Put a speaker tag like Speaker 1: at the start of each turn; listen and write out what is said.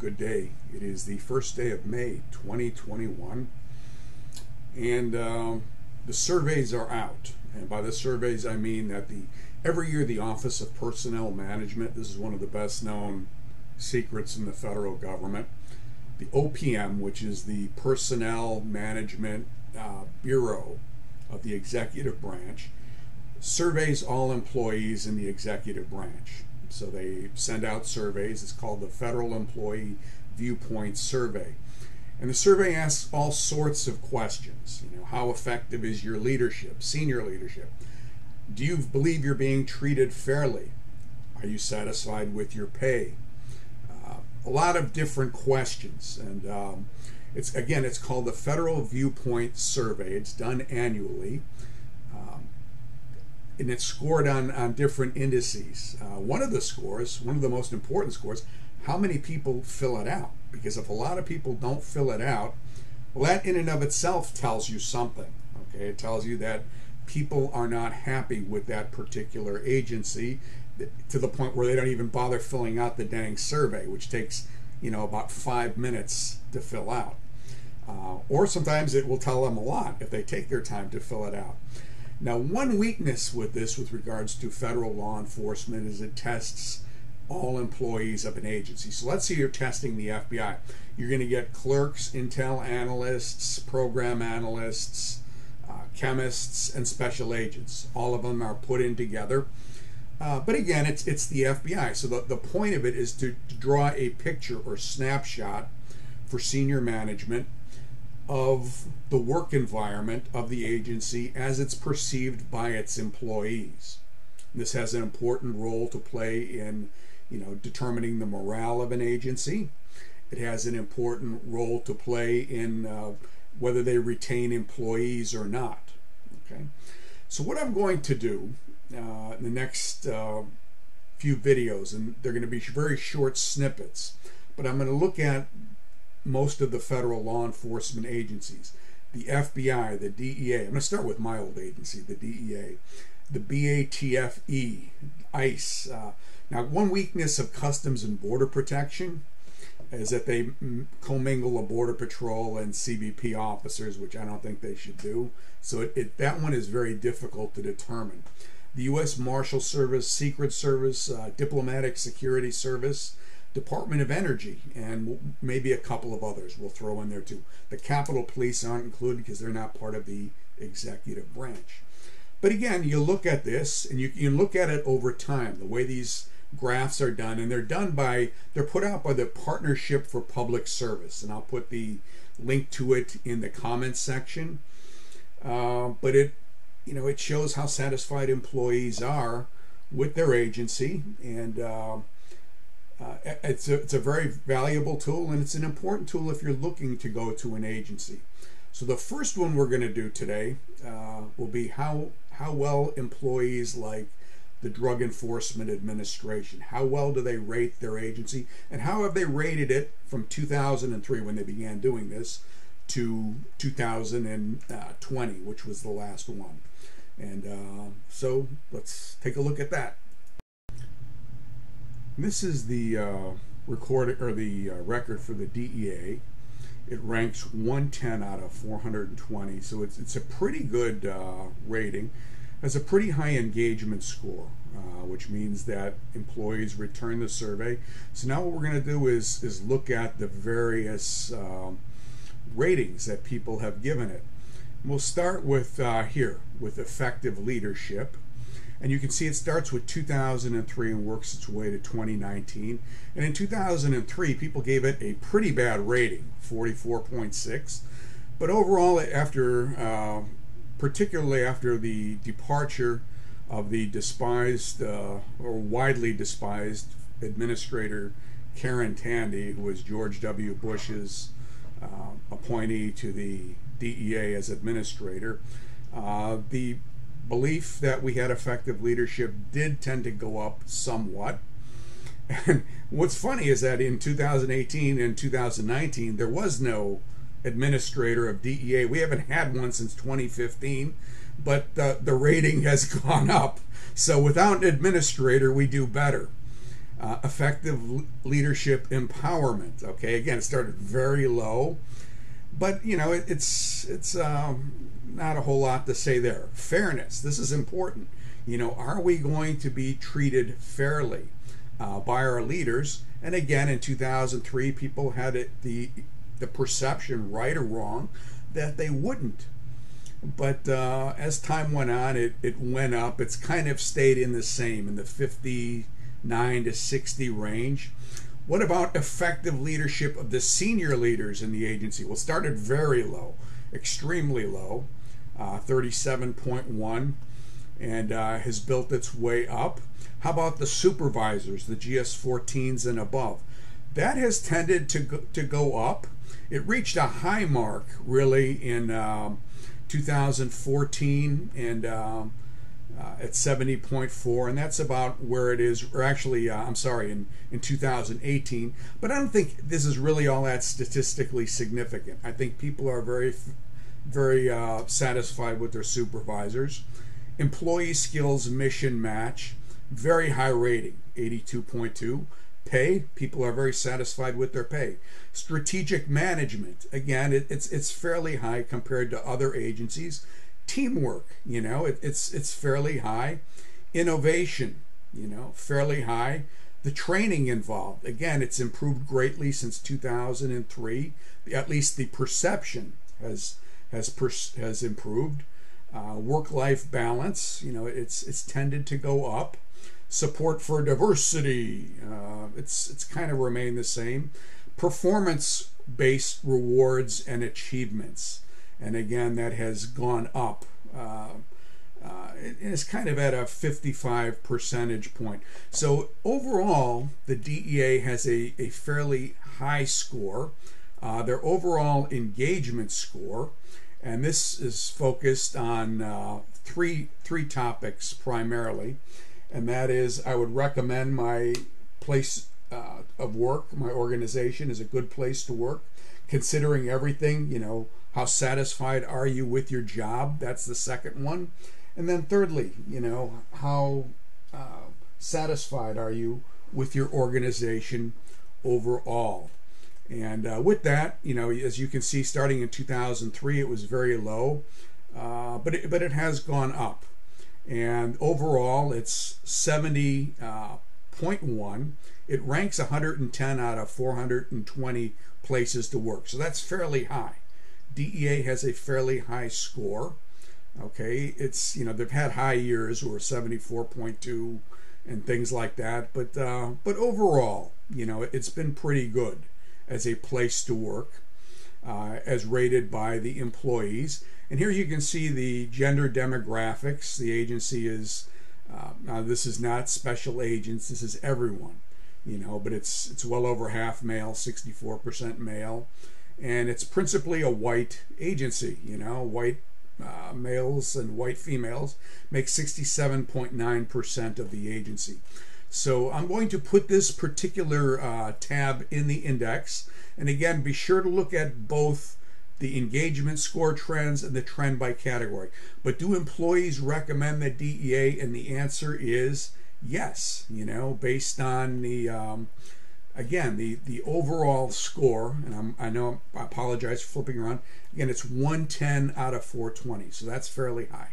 Speaker 1: Good day. It is the first day of May 2021, and the surveys are out. And by the surveys, I mean that every year the Office of Personnel Management, this is one of the best known secrets in the federal government, the OPM, which is the Personnel Management Bureau of the executive branch, surveys all employees in the executive branch. So they send out surveys. It's called the Federal Employee Viewpoint Survey. And the survey asks all sorts of questions. How effective is your leadership, senior leadership? Do you believe you're being treated fairly? Are you satisfied with your pay? A lot of different questions. And it's called the Federal Viewpoint Survey. It's done annually. And it's scored on different indices. One of the most important scores, how many people fill it out. Because if a lot of people don't fill it out, well, that in and of itself tells you something. Okay, it tells you that people are not happy with that particular agency to the point where they don't even bother filling out the dang survey, which takes about 5 minutes to fill out. Or sometimes it will tell them a lot if they take their time to fill it out. Now, one weakness with this with regards to federal law enforcement is it tests all employees of an agency. So let's say you're testing the FBI. You're going to get clerks, intel analysts, program analysts, chemists, and special agents. All of them are put in together. But again, it's the FBI. So the point of it is to draw a picture or snapshot for senior management of the work environment of the agency as it's perceived by its employees. This has an important role to play in determining the morale of an agency. It has an important role to play in whether they retain employees or not. Okay, so what I'm going to do in the next few videos, and they're going to be very short snippets, but I'm going to look at most of the federal law enforcement agencies, the FBI, the DEA. I'm going to start with my old agency, the DEA, the BATFE, ICE. Now, one weakness of Customs and Border Protection is that they commingle a Border Patrol and CBP officers, which I don't think they should do. So that one is very difficult to determine. The U.S. Marshal Service, Secret Service, Diplomatic Security Service, Department of Energy, and maybe a couple of others we'll throw in there too. The Capitol Police aren't included because they're not part of the executive branch. But again, you look at this and you can look at it over time, the way these graphs are done, and they're put out by the Partnership for Public Service, and I'll put the link to it in the comments section. But it shows how satisfied employees are with their agency, and it's a very valuable tool, and it's an important tool if you're looking to go to an agency. So the first one we're going to do today will be how well employees like the Drug Enforcement Administration, how well do they rate their agency, and how have they rated it from 2003 when they began doing this to 2020, which was the last one. And so let's take a look at that. This is the record for the DEA. It ranks 110 out of 420, so it's a pretty good rating. Has a pretty high engagement score, which means that employees return the survey. So now what we're going to do is look at the various ratings that people have given it. We'll start with here with effective leadership. And you can see it starts with 2003 and works its way to 2019. And in 2003, people gave it a pretty bad rating, 44.6. But overall, particularly after the departure of the despised or widely despised administrator Karen Tandy, who was George W. Bush's appointee to the DEA as administrator, the belief that we had effective leadership did tend to go up somewhat. And what's funny is that in 2018 and 2019 there was no administrator of DEA. We haven't had one since 2015, but the rating has gone up. So without an administrator we do better. Effective leadership empowerment. Okay, again, it started very low, but you know, it's not a whole lot to say there. Fairness. This is important. You know, are we going to be treated fairly by our leaders? And again, in 2003, people had the perception, right or wrong, that they wouldn't. But as time went on, it went up. It's kind of stayed in the same, in the 59 to 60 range. What about effective leadership of the senior leaders in the agency? Well, it started very low, extremely low, 37.1, and has built its way up. How about the supervisors, the GS14s and above? That has tended to go up. It reached a high mark, really, in 2014 and at 70.4, and that's about where it is, or actually, I'm sorry, in 2018. But I don't think this is really all that statistically significant. I think people are very satisfied with their supervisors. Employee skills mission match, very high rating, 82.2. Pay, people are very satisfied with their pay. Strategic management, again, it's fairly high compared to other agencies. Teamwork, you know, it's fairly high. Innovation, you know, fairly high. The training involved, again, it's improved greatly since 2003. At least the perception has improved. Work-life balance, you know, it's tended to go up. Support for diversity, it's kind of remained the same. Performance-based rewards and achievements, and again, that has gone up. It's kind of at a 55 percentage point. So overall, the DEA has a fairly high score. Their overall engagement score, and this is focused on three topics primarily. And that is, I would recommend my place of work, my organization is a good place to work, considering everything, you know, how satisfied are you with your job? That's the second one. And then thirdly, you know, how satisfied are you with your organization overall? And with that, you know, as you can see, starting in 2003, it was very low, but it has gone up. And overall, it's 70.1. It ranks 110 out of 420 places to work. So that's fairly high. DEA has a fairly high score. Okay, it's, you know, they've had high years where 74.2 and things like that. But overall, you know, it's been pretty good as a place to work, as rated by the employees. And here you can see the gender demographics. The agency is, now this is not special agents, this is everyone, you know, but it's well over half male, 64% male. And it's principally a white agency, you know, white males and white females make 67.9% of the agency. So I'm going to put this particular tab in the index. And again, be sure to look at both the engagement score trends and the trend by category. But do employees recommend the DEA? And the answer is yes, you know, based on the again, the overall score, and I apologize for flipping around. Again, it's 110 out of 420, so that's fairly high.